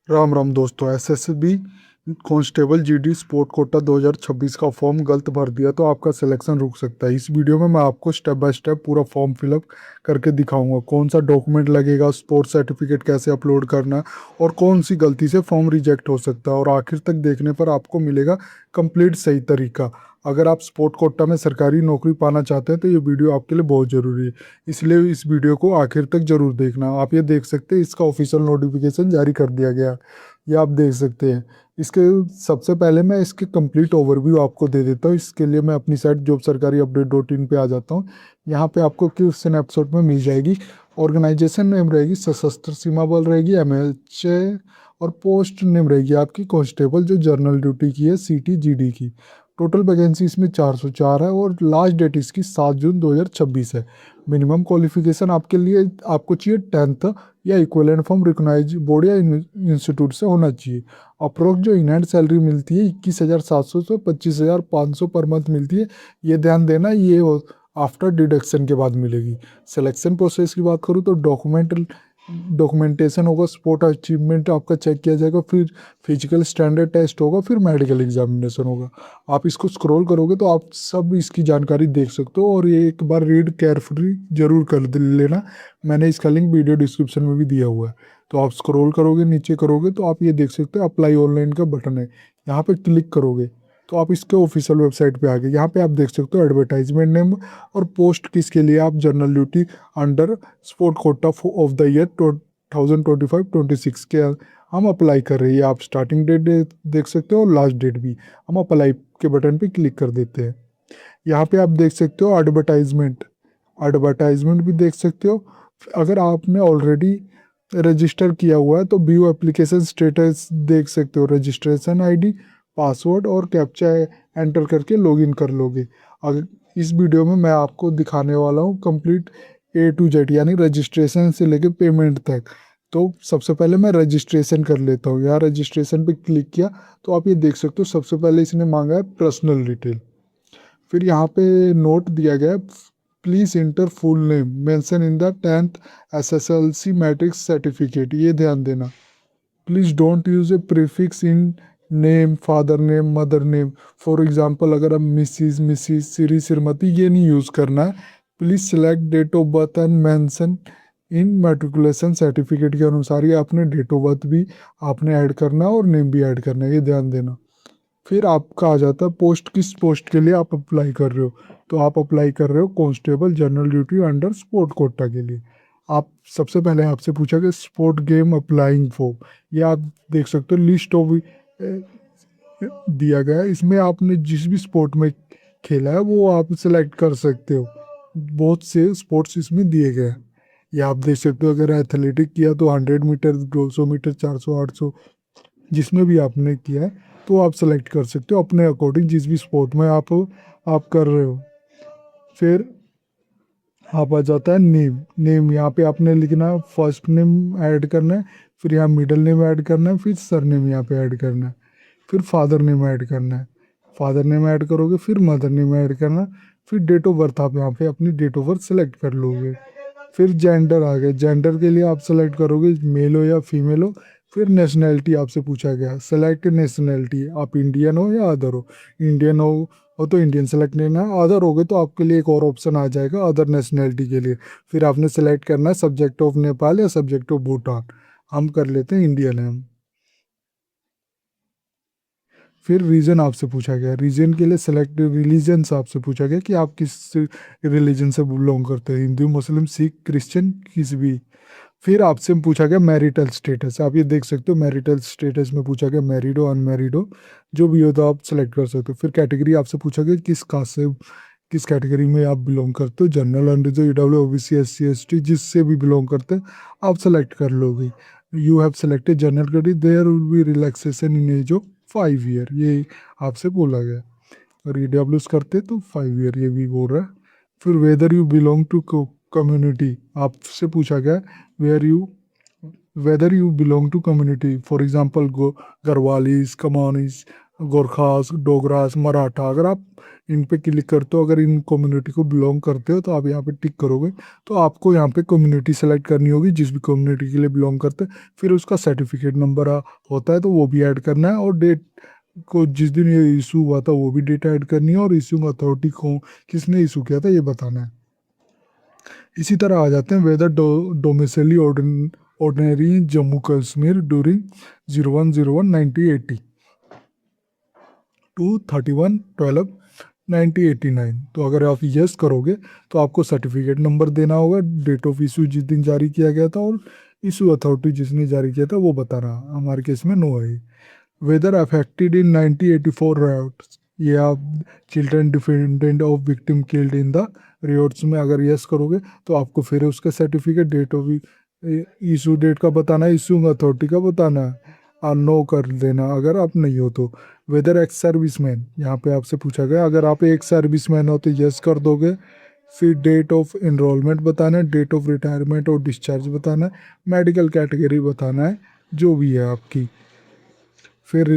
राम राम दोस्तों। SSB constable GD sport Kota 2026 का form गलत भर दिया तो आपका सिलेक्शन रुक सकता है। इस वीडियो में मैं आपको स्टेप बाय स्टेप पूरा फॉर्म फिलअप करके दिखाऊंगा, कौन सा डॉक्यूमेंट लगेगा, स्पोर्ट्स सर्टिफिकेट कैसे अपलोड करना है और कौन सी गलती से फॉर्म रिजेक्ट हो सकता है। और आखिर तक देखने पर आपको मिलेगा कंप्लीट सही तरीका। अगर आप स्पोर्ट कोटा में सरकारी नौकरी पाना चाहते हैं तो ये वीडियो आपके लिए बहुत ज़रूरी है, इसलिए इस वीडियो को आखिर तक जरूर देखना। आप ये देख सकते हैं इसका ऑफिशियल नोटिफिकेशन जारी कर दिया गया, ये आप देख सकते हैं। इसके सबसे पहले मैं इसके कंप्लीट ओवरव्यू आपको दे देता हूँ। इसके लिए मैं अपनी साइट jobsarkariupdate.in पे आ जाता हूँ। यहाँ पे आपको क्लिक स्नैपशॉट में मिल जाएगी। ऑर्गेनाइजेशन नेम रहेगी सशस्त्र सीमा बल रहेगी एमएचए, और पोस्ट नेम रहेगी आपकी कांस्टेबल जो जनरल ड्यूटी की है सिटी जीडी की। टोटल वैकेंसी इसमें 404 है और लास्ट डेट इसकी 7 जून 2026 है। मिनिमम क्वालिफिकेशन आपके लिए आपको चाहिए 10th या इक्विवेलेंट फ्रॉम रिकॉग्नाइज बोर्ड या इंस्टीट्यूट से होना चाहिए। अप्रोक्स जो इन हैंड सैलरी मिलती है 21,700 से 25,500 पर मंथ मिलती है। ये ध्यान देना, ये आफ्टर डिडक्शन के बाद मिलेगी। सिलेक्शन प्रोसेस की बात करूँ तो डॉक्यूमेंटेशन होगा, स्पोर्ट अचीवमेंट आपका चेक किया जाएगा, फिर फिजिकल स्टैंडर्ड टेस्ट होगा, फिर मेडिकल एग्जामिनेशन होगा। आप इसको स्क्रॉल करोगे तो आप सब इसकी जानकारी देख सकते हो और ये एक बार रीड केयरफुली जरूर कर लेना। मैंने इसका लिंक वीडियो डिस्क्रिप्शन में भी दिया हुआ है। तो आप स्क्रॉल करोगे, नीचे करोगे तो आप ये देख सकते हो अप्लाई ऑनलाइन का बटन है, यहाँ पे क्लिक करोगे तो आप इसके ऑफिशियल वेबसाइट पे आ गए। यहाँ पे आप देख सकते हो एडवर्टाइजमेंट नेम और पोस्ट किसके लिए, आप general duty under sport Kota of the year 2025-26 के हम अप्लाई कर रही है। आप स्टार्टिंग डेट देख सकते हो और लास्ट डेट भी। हम अप्लाई के बटन पे क्लिक कर देते हैं। यहाँ पे आप देख सकते हो एडवर्टाइजमेंट, एडवर्टाइजमेंट भी देख सकते हो। अगर आपने ऑलरेडी रजिस्टर किया हुआ है तो व्यू एप्लीकेशन स्टेटस देख सकते हो, रजिस्ट्रेशन आईडी, पासवर्ड और कैप्चा एंटर करके लॉगिन कर लोगे। अगर इस वीडियो में मैं आपको दिखाने वाला हूँ कंप्लीट A to Z, यानी रजिस्ट्रेशन से लेके पेमेंट तक। तो सबसे पहले मैं रजिस्ट्रेशन कर लेता हूँ। यहाँ रजिस्ट्रेशन पे क्लिक किया तो आप ये देख सकते हो सबसे पहले इसने मांगा है पर्सनल डिटेल। फिर यहाँ पे नोट दिया गया है, please inter full name mention in the 10th SSLC matrix certificate. ये ध्यान देना, please don't use A prefix in name, father name, mother name. For example अगर आप मिसिस श्री श्रीमती, ये नहीं यूज करना है। Please select date of birth and mention in matriculation certificate के अनुसार ही आपने डेट ऑफ बर्थ भी आपने ऐड करना है और नेम भी ऐड करना है, ये ध्यान देना। फिर आपका आ जाता है पोस्ट, किस पोस्ट के लिए आप अप्लाई कर रहे हो। तो आप अप्लाई कर रहे हो constable general duty under sport Kota के लिए। आप सबसे पहले आपसे पूछा कि स्पोर्ट गेम अप्लाइंग फॉर, ये आप देख सकते हो लिस्ट ऑफ दिया गया है। इसमें आपने जिस भी स्पोर्ट में खेला है वो आप सिलेक्ट कर सकते हो। बहुत से स्पोर्ट्स इसमें दिए गए हैं, ये आप देख सकते हो। अगर एथलेटिक किया तो 100 मीटर, 200 मीटर, 400, 800, जिसमें भी आपने किया है तो आप सेलेक्ट कर सकते हो अपने अकॉर्डिंग, जिस भी स्पोर्ट में आप कर रहे हो। फिर आप आ जाता है नेम। नेम यहाँ पे आपने लिखना है, फर्स्ट नेम ऐड करना है, फिर यहाँ मिडिल नेम ऐड करना है, फिर सर नेम यहाँ पे ऐड करना है, फिर फादर नेम ऐड करना है। फादर नेम ऐड करोगे, फिर मदर नेम ऐड करना, फिर डेट ऑफ बर्थ आप यहाँ पे अपनी डेट ऑफ बर्थ सेलेक्ट कर लोगे। फिर जेंडर आ गया, जेंडर के लिए आप सेलेक्ट करोगे मेल हो या फीमेल हो। फिर नेशनैलिटी आपसे पूछा गया, सेलेक्ट नेशनैलिटी, आप इंडियन हो या अदर हो। इंडियन हो तो इंडियन सेलेक्ट लेना है, अदर हो गए तो आपके लिए एक और ऑप्शन आ जाएगा अदर नेशनैलिटी के लिए। फिर आपने सेलेक्ट करना है सब्जेक्ट ऑफ नेपाल या सब्जेक्ट ऑफ भूटान। हम कर लेते हैं इंडियन है हम। फिर रीजन आपसे पूछा गया, रीजन के लिए सेलेक्ट रिलीजन से आपसे पूछा गया कि आप किस रिलीजन से बिलोंग करते हैं, हिंदू, मुस्लिम, सिख, क्रिश्चियन, किस भी। फिर आपसे पूछा गया मैरिटल स्टेटस, आप ये देख सकते हो मैरिटल स्टेटस में पूछा गया मैरिड हो अनमैरिड हो, जो भी हो तो आप सेलेक्ट कर सकते हो। फिर कैटेगरी आपसे पूछा गया किस कास्ट से, किस कैटेगरी में आप बिलोंग करते हो, general, under, EW, OBC, SC, ST, जिससे भी बिलोंग करते हैं आप सेलेक्ट कर लोगे। You have selected general category, there will be relaxation in age of 5 year, ये आपसे बोला गया। और ईडब्ल्यूज करते तो 5 ईयर, ये भी बोल रहा है। फिर whether you belong to community आपसे पूछा गया, where you whether you belong to community, for example Garhwalis, Kumaonis, Gorkhas, Dogras, Maratha, अगर आप इन पे क्लिक करते हो, अगर इन कम्युनिटी को बिलोंग करते हो तो आप यहाँ पे टिक करोगे, तो आपको यहाँ पे कम्युनिटी सेलेक्ट करनी होगी जिस भी कम्युनिटी के लिए बिलोंग करते हैं। फिर उसका सर्टिफिकेट नंबर होता है तो वो भी ऐड करना है, और डेट को जिस दिन ये इशू हुआ था वो भी डेट ऐड करनी है, और इशूइंग अथॉरिटी को किसने इशू किया था ये बताना है। इसी तरह आ जाते हैं whether domiciled ordinary in Jammu Kashmir during 01/01/1980 to 31/12/1989। तो अगर आप यस करोगे तो आपको सर्टिफिकेट नंबर देना होगा, डेट ऑफ इशू जिस दिन जारी किया गया था, और इशू अथॉरिटी जिसने जारी किया था वो बताना। हमारे केस में नो है। वेदर अफेक्टेड इन 1984 रायोट्स, ये आप children dependent of victim killed in the riots में अगर यस करोगे तो आपको फिर उसका certificate, date of issue date का बताना है, इशूइंग अथॉरिटी का बताना है, और नो कर देना अगर आप नहीं हो तो। वेदर एक्स सर्विसमैन, यहाँ पे आपसे पूछा गया अगर आप एक सर्विसमैन हो तो यस कर दोगे। फिर डेट ऑफ एनरोलमेंट बताना है, डेट ऑफ रिटायरमेंट और डिस्चार्ज बताना है, मेडिकल कैटेगरी बताना है जो भी है आपकी। फिर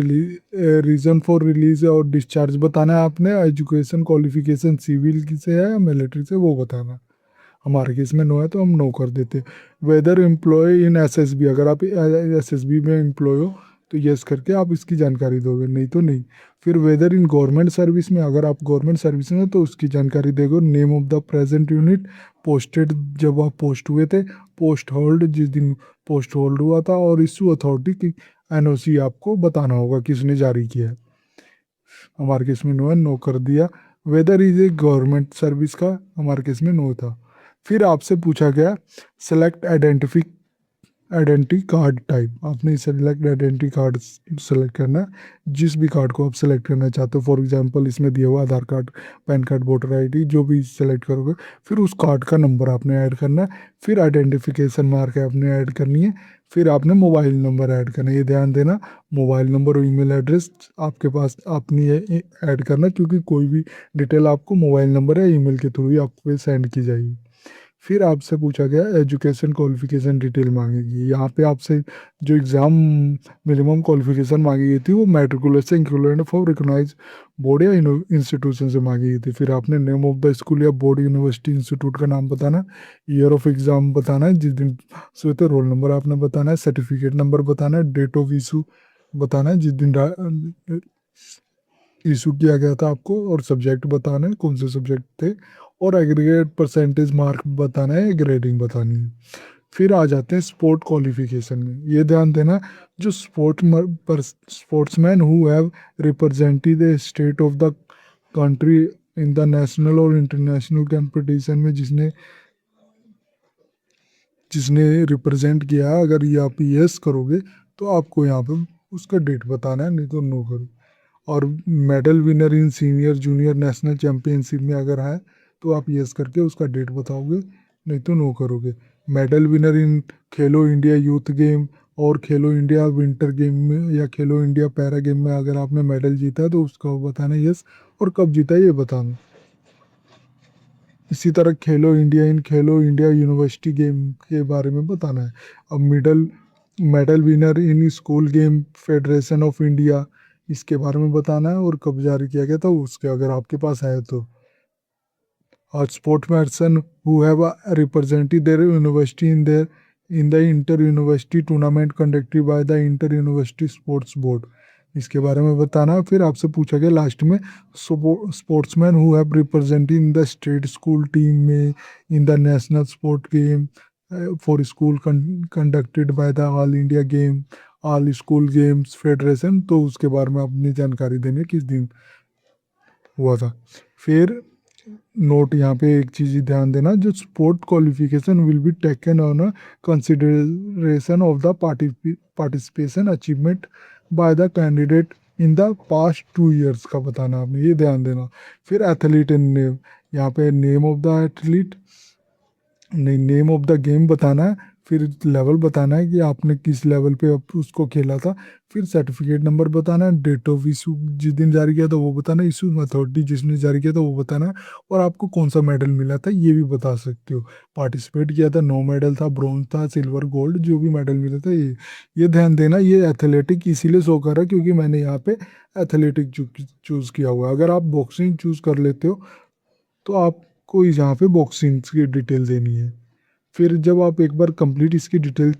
रीज़न फॉर रिलीज और डिस्चार्ज बताना है आपने, एजुकेशन क्वालिफिकेशन सिविल की से है या मिलिट्री से वो बताना। हमारे केस में नो है तो हम नो कर देते। वेदर एम्प्लॉय इन एसएसबी, अगर आप एसएसबी में एम्प्लॉय हो तो यस करके आप इसकी जानकारी दोगे, नहीं तो नहीं। फिर वेदर इन गवर्नमेंट सर्विस में, अगर आप गवर्नमेंट सर्विस में हो तो उसकी जानकारी दोगे, name of the present unit, posted जब आप पोस्ट हुए थे, पोस्ट होल्ड जिस दिन पोस्ट होल्ड हुआ था, और इशू अथॉरिटी की एनओसी आपको बताना होगा किसने जारी किया है। हमारे केस में नो है, नो कर दिया। Whether is a government service का हमारे केस में नो था। फिर आपसे पूछा गया सेलेक्ट आइडेंटिटी कार्ड टाइप, आपने सेलेक्ट आइडेंटिटी कार्ड सेलेक्ट करना है, जिस भी कार्ड को आप सेलेक्ट करना चाहते हो। फॉर एग्जांपल इसमें दिया हुआ Aadhaar card, PAN card, voter ID, जो भी सेलेक्ट करोगे, फिर उस कार्ड का नंबर आपने ऐड करना है, फिर आइडेंटिफिकेशन मार्क आपने ऐड करनी है, फिर आपने मोबाइल नंबर ऐड करना है। ये ध्यान देना, मोबाइल नंबर और ईमेल एड्रेस आपके पास अपनी ऐड करना, क्योंकि कोई भी डिटेल आपको मोबाइल नंबर या ईमेल के थ्रू ही आपको सेंड की जाएगी। फिर आपसे पूछा गया एजुकेशन क्वालिफिकेशन डिटेल मांगेगी। यहाँ पे आपसे जो एग्ज़ाम मिनिमम क्वालिफिकेशन मांगी गई थी वो matriculation equivalent for recognise board या इंस्टीट्यूशन से मांगी गई थी। फिर आपने नेम ऑफ द स्कूल या बोर्ड, यूनिवर्सिटी, इंस्टीट्यूट का नाम बताना, ईयर ऑफ एग्ज़ाम बताना है, जिस दिन से हुए थे, रोल नंबर आपने बताना है, सर्टिफिकेट नंबर बताना है, डेट ऑफ इशू बताना है, जिस दिन इशू किया गया था आपको, और सब्जेक्ट बताना है कौन से सब्जेक्ट थे, और एग्रीगेट परसेंटेज मार्क बताना है, ग्रेडिंग बतानी है। फिर आ जाते हैं स्पोर्ट क्वालिफिकेशन में। ये ध्यान देना, जो sportsman who have represented the state of the country in the national और इंटरनेशनल कंपटीशन में जिसने जिसने रिप्रेजेंट किया है, अगर ये आप यस करोगे तो आपको यहाँ पे उसका डेट बताना है, नहीं तो नो करो। और medal winner in senior junior national championship में अगर है तो आप यस करके उसका डेट बताओगे, नहीं तो नो करोगे। Medal winner in Khelo India youth game और खेलो इंडिया विंटर गेम में या खेलो इंडिया पैरा गेम में अगर आपने मेडल जीता है तो उसका बताना यस, और कब जीता है ये बताना। इसी तरह खेलो इंडिया यूनिवर्सिटी गेम के बारे में बताना है। अब medal winner in school game federation of India, इसके बारे में बताना है और कब जारी किया गया था उसके, अगर आपके पास है तो। और sport person who have represented their university in the inter university tournament conducted by the inter university sports board, इसके बारे में बताना है। फिर आपसे पूछा गया लास्ट में sportsman who have represented in the state school team में in the national sport game for school conducted by the all India game all school games federation, तो उसके बारे में अपनी जानकारी देनी है किस दिन हुआ था। फिर नोट, यहाँ पे एक चीज़ ध्यान देना, जो sport qualification will be taken on a consideration of the participation achievement by the candidate in the past 2 years का बताना आपने, ये ध्यान देना। फिर एथलीट इन नेम, यहाँ पे नेम ऑफ द एथलीट नहीं, नेम ऑफ द गेम बताना है, फिर लेवल बताना है कि आपने किस लेवल पे उसको खेला था। फिर सर्टिफिकेट नंबर बताना है, डेट ऑफ इशू जिस दिन जारी किया था वो बताना है, इशू अथॉरिटी जिसने जारी किया था वो बताना है, और आपको कौन सा मेडल मिला था ये भी बता सकते हो। पार्टिसिपेट किया था, 9 मेडल था, ब्रॉन्ज था, सिल्वर, गोल्ड, जो भी मेडल मिला था ये ध्यान देना। ये एथलेटिक इसीलिए शो कर रहा है क्योंकि मैंने यहाँ पे एथलेटिक चूज किया हुआ है। अगर आप बॉक्सिंग चूज कर लेते हो तो आपको यहाँ पे बॉक्सिंग की डिटेल देनी है। फिर जब आप एक बार कंप्लीट इसकी डिटेल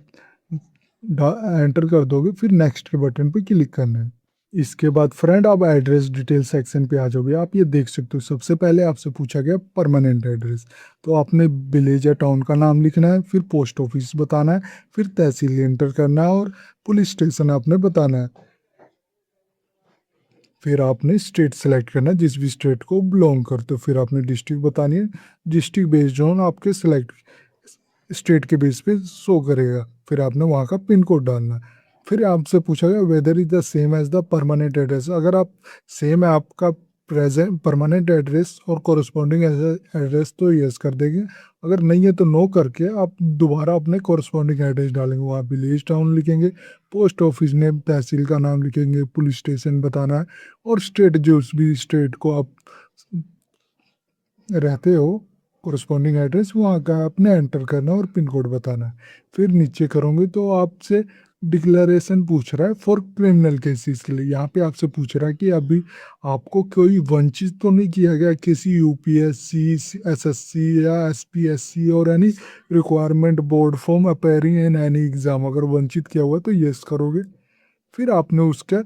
एंटर कर दोगे फिर नेक्स्ट के बटन पे क्लिक करना है। इसके बाद फ्रेंड आप एड्रेस डिटेल सेक्शन पे आ जाओगे। आप ये देख सकते हो सबसे पहले आपसे पूछा गया परमानेंट एड्रेस, तो आपने विलेज या टाउन का नाम लिखना है, फिर पोस्ट ऑफिस बताना है, फिर तहसील एंटर करना है और पुलिस स्टेशन आपने बताना है। फिर आपने स्टेट सेलेक्ट करना है, जिस भी स्टेट को बिलोंग करते हो। फिर आपने डिस्ट्रिक्ट बतानी है, डिस्ट्रिक्ट बेस्ड ऑन आपके सेलेक्ट स्टेट के बेस पे शो करेगा। फिर आपने वहाँ का पिन कोड डालना है। फिर आपसे पूछा गया whether is the same as the permanent address. अगर आप सेम है आपका प्रेजेंट परमानेंट एड्रेस और कोरस्पॉन्डिंग एड्रेस तो यस कर देंगे, अगर नहीं है तो नो करके आप दोबारा अपने कोरस्पॉन्डिंग एड्रेस डालेंगे। वहाँ विलेज टाउन लिखेंगे, पोस्ट ऑफिस नेम तहसील का नाम लिखेंगे, पुलिस स्टेशन बताना है, और स्टेट जो भी स्टेट को आप रहते हो कोरस्पॉन्डिंग एड्रेस वहाँ का आपने एंटर करना और पिन कोड बताना है। फिर नीचे करोगे तो आपसे डिक्लेरेशन पूछ रहा है फॉर क्रिमिनल केसेस के लिए। यहाँ पे आपसे पूछ रहा है कि अभी आपको कोई वंचित तो नहीं किया गया किसी यूपीएससी, एसएससी या एसपीएससी और any requirement board form appearing in any exam. अगर वंचित किया हुआ तो यस करोगे। फिर आपने उसका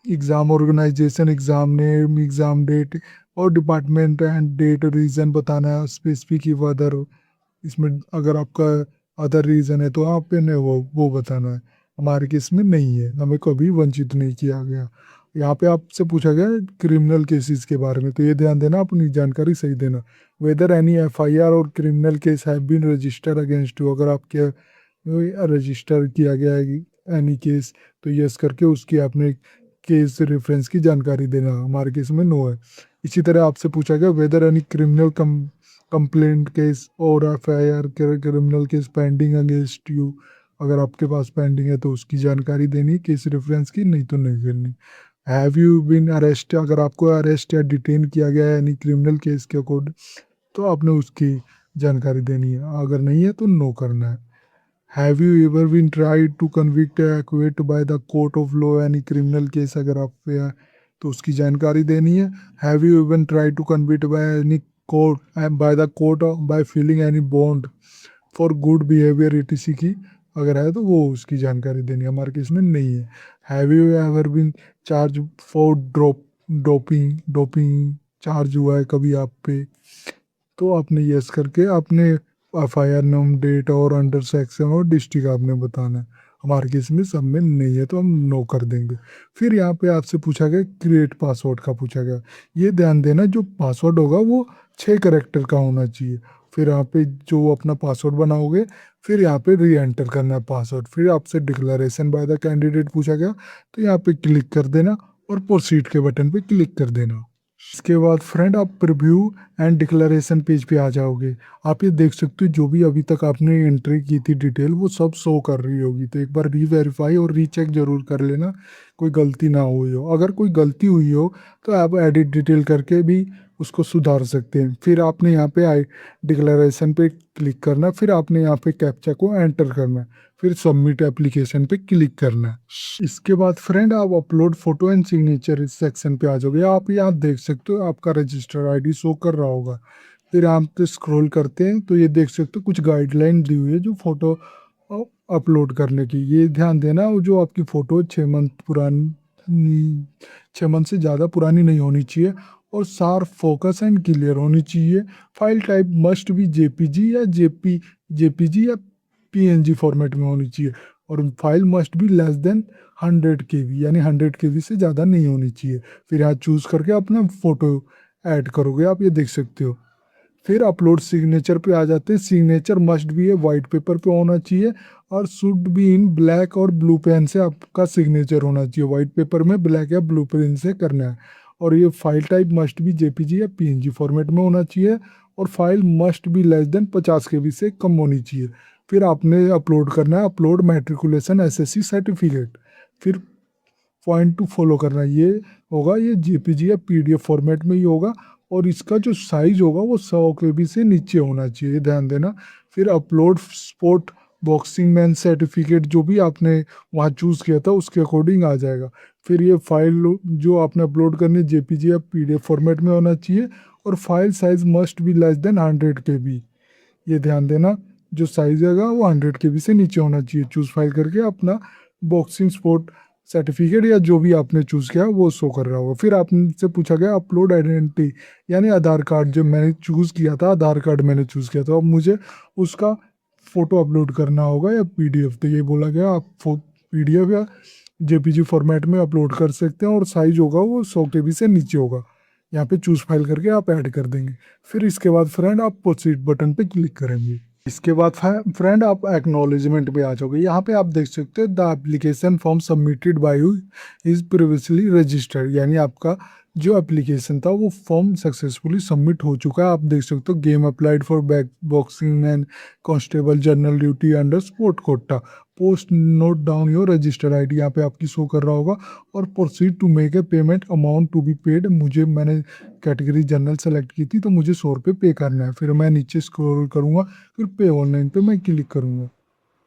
exam organisation, exam name, exam date और डिपार्टमेंट एंड डेट, रीज़न बताना है, स्पेसिफिक अदर। इसमें अगर आपका अदर रीज़न है तो आपने वो बताना है। हमारे केस में नहीं है, हमें कभी वंचित नहीं किया गया। यहाँ पे आपसे पूछा गया क्रिमिनल केसेस के बारे में, तो ये ध्यान देना, अपनी जानकारी सही देना। Whether any FIR or criminal case have been registered against you. अगर आपके रजिस्टर किया गया है एनी केस तो यस करके उसकी आपने केस रेफरेंस की जानकारी देना। हमारे केस में नो है। इसी तरह आपसे पूछा गया whether any criminal complaint case और FIR criminal case pending against you. अगर आपके पास पेंडिंग है तो उसकी जानकारी देनी केस रेफरेंस की, नहीं तो नहीं करनी। हैव यू बीन अरेस्ट, अगर आपको अरेस्ट या डिटेन किया गया है यानी क्रिमिनल केस के अकॉर्डिंग तो आपने उसकी जानकारी देनी है। अगर नहीं है तो नो करना है। Have you ever been tried to convict acquit by the court of law any criminal case, अगर आप पे है तो उसकी जानकारी देनी है। Have you even tried to convict by any court by the court by filling any bond for good behaviour etc की, अगर है तो वो उसकी जानकारी देनी है। हमारे केस में नहीं है। Have you ever been charge for doping doping charge हुआ है कभी आप पे, तो आपने यस करके आपने एफआईआर नाम, डेट और अंडर सेक्शन और डिस्ट्रिक्ट आपने बताना है। हमारे केस में सब में नहीं है तो हम नो कर देंगे। फिर यहाँ पे आपसे पूछा गया क्रिएट पासवर्ड का पूछा गया। ये ध्यान देना जो पासवर्ड होगा वो 6 कैरेक्टर का होना चाहिए। फिर यहाँ पे जो अपना पासवर्ड बनाओगे फिर यहाँ पे री एंटर करना है पासवर्ड। फिर आपसे डिक्लेरेशन बाय द कैंडिडेट पूछा गया तो यहाँ पे क्लिक कर देना और प्रोसीड के बटन पे क्लिक कर देना। इसके बाद फ्रेंड आप प्रीव्यू एंड डिक्लेरेशन पेज पे आ जाओगे। आप ये देख सकते हो जो भी अभी तक आपने एंट्री की थी डिटेल वो सब शो कर रही होगी, तो एक बार रीवेरीफाई और रीचेक जरूर कर लेना कोई गलती ना हुई हो। अगर कोई गलती हुई हो तो आप एडिट डिटेल करके भी उसको सुधार सकते हैं। फिर आपने यहाँ पे आई डिक्लेरेशन पे क्लिक करना, फिर आपने यहाँ पे कैप्चा को एंटर करना, फिर सबमिट एप्लीकेशन पे क्लिक करना है। इसके बाद फ्रेंड आप अपलोड फोटो एंड सिग्नेचर इस सेक्शन पे आ जाओगे। आप यहाँ देख सकते हो आपका रजिस्टर आईडी शो कर रहा होगा। फिर आप तो स्क्रॉल करते हैं तो ये देख सकते हो कुछ गाइडलाइन दी हुई है जो फोटो अपलोड करने की। ये ध्यान देना वो जो आपकी फ़ोटो 6 मंथ पुरानी, 6 मंथ से ज़्यादा पुरानी नहीं होनी चाहिए और शार्प, फोकस एंड क्लियर होनी चाहिए। फाइल टाइप मस्ट भी जेपीजी या जेपीजी या पीएनजी फॉर्मेट में होनी चाहिए और फाइल मस्ट भी लेस देन 100 KB यानी 100 KB से ज़्यादा नहीं होनी चाहिए। फिर यहाँ चूज़ करके अपना फ़ोटो ऐड करोगे, आप ये देख सकते हो। फिर अपलोड सिग्नेचर पे आ जाते हैं। सिग्नेचर मस्ट भी है वाइट पेपर पे होना चाहिए और शुड बी इन ब्लैक और ब्लू पेन से आपका सिग्नेचर होना चाहिए। वाइट पेपर में ब्लैक या ब्लू पेन से करना है। और ये फाइल टाइप मस्ट भी जेपीजी या पीएनजी फॉर्मेट में होना चाहिए और फाइल मस्ट भी लेस देन 50 KB से कम होनी चाहिए। फिर आपने अपलोड करना है अपलोड मैट्रिकुलेशन एसएससी सर्टिफिकेट। फिर पॉइंट टू फॉलो करना है, ये होगा, ये जेपीजी या पीडीएफ फॉर्मेट में ही होगा और इसका जो साइज होगा वो 100 केबी से नीचे होना चाहिए, ध्यान देना। फिर upload sport boxing man certificate जो भी आपने वहाँ चूज़ किया था उसके अकॉर्डिंग आ जाएगा। फिर ये फाइल जो आपने अपलोड करनी है जेपीजी या पीडीएफ फॉर्मेट में होना चाहिए और file size must be less than 100 केबी। ये ध्यान देना, जो साइज है वो 100 केबी से नीचे होना चाहिए। चूज़ फाइल करके अपना बॉक्सिंग स्पोर्ट सर्टिफिकेट या जो भी आपने चूज़ किया वो शो कर रहा होगा। फिर आपसे पूछा गया अपलोड आइडेंटिटी, यानी आधार कार्ड जो मैंने चूज़ किया था, आधार कार्ड मैंने चूज़ किया था, अब मुझे उसका फ़ोटो अपलोड करना होगा या पीडीएफ। तो ये बोला गया आप पीडीएफ या जेपीजी फॉर्मेट में अपलोड कर सकते हैं और साइज होगा वो 100 केबी से नीचे होगा। यहाँ पे चूज़ फाइल करके आप ऐड कर देंगे। फिर इसके बाद फ्रेंड आप प्रोसीड बटन पे क्लिक करेंगे। इसके बाद फ्रेंड आप एक्नॉलेजमेंट पे आ जाओगे। यहाँ पे आप देख सकते हो the application form submitted by you is previously registered, यानी आपका जो एप्लीकेशन था वो फॉर्म सक्सेसफुली सबमिट हो चुका है। आप देख सकते हो game applied for back boxing man constable general duty under sport quota, post note down your register ID यहाँ पे आपकी शो कर रहा होगा। और proceed to make a payment amount to be paid, मैंने कैटेगरी जनरल सेलेक्ट की थी तो मुझे 100 रुपये पे करना है। फिर मैं नीचे स्क्रॉल करूँगा, फिर पे ऑनलाइन पे मैं क्लिक करूँगा।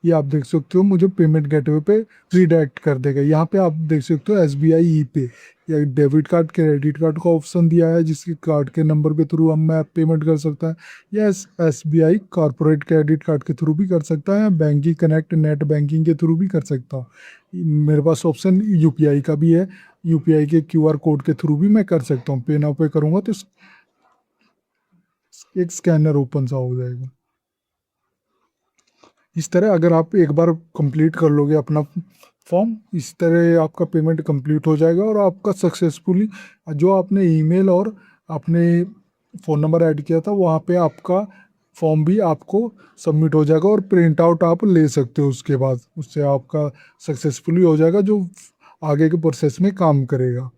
ये आप देख सकते हो मुझे पेमेंट गेटवे पे रिडायरेक्ट कर देगा। यहाँ पे आप देख सकते हो SBI ई पे या डेबिट कार्ड क्रेडिट कार्ड का ऑप्शन दिया है, जिसके कार्ड के नंबर के थ्रू हम मैं पेमेंट कर सकता है, या SBI कॉर्पोरेट क्रेडिट कार्ड के थ्रू भी कर सकता है, या बैंकिंग कनेक्ट नेट बैंकिंग के थ्रू भी कर सकता हूँ। मेरे पास ऑप्शन UPI का भी है, UPI के QR कोड के थ्रू भी मैं कर सकता हूँ। पे नाउ पे करूँगा तो एक स्कैनर ओपन सा हो जाएगा। इस तरह अगर आप एक बार कंप्लीट कर लोगे अपना फॉर्म, इस तरह आपका पेमेंट कंप्लीट हो जाएगा और आपका सक्सेसफुली जो आपने ईमेल और अपने फ़ोन नंबर ऐड किया था वहाँ पे आपका फॉर्म भी आपको सबमिट हो जाएगा और प्रिंट आउट आप ले सकते हो। उसके बाद उससे आपका सक्सेसफुली हो जाएगा, जो आगे के प्रोसेस में काम करेगा।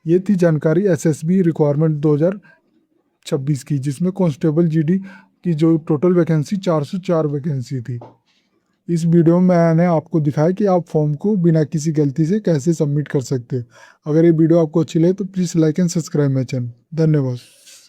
ये थी जानकारी SSB रिक्वायरमेंट 2026 की, जिसमें कांस्टेबल GD की जो टोटल वैकेंसी 404 वैकेंसी थी। इस वीडियो में मैंने आपको दिखाया कि आप फॉर्म को बिना किसी गलती से कैसे सबमिट कर सकते हैं। अगर ये वीडियो आपको अच्छी लगे तो please like and subscribe my channel. धन्यवाद।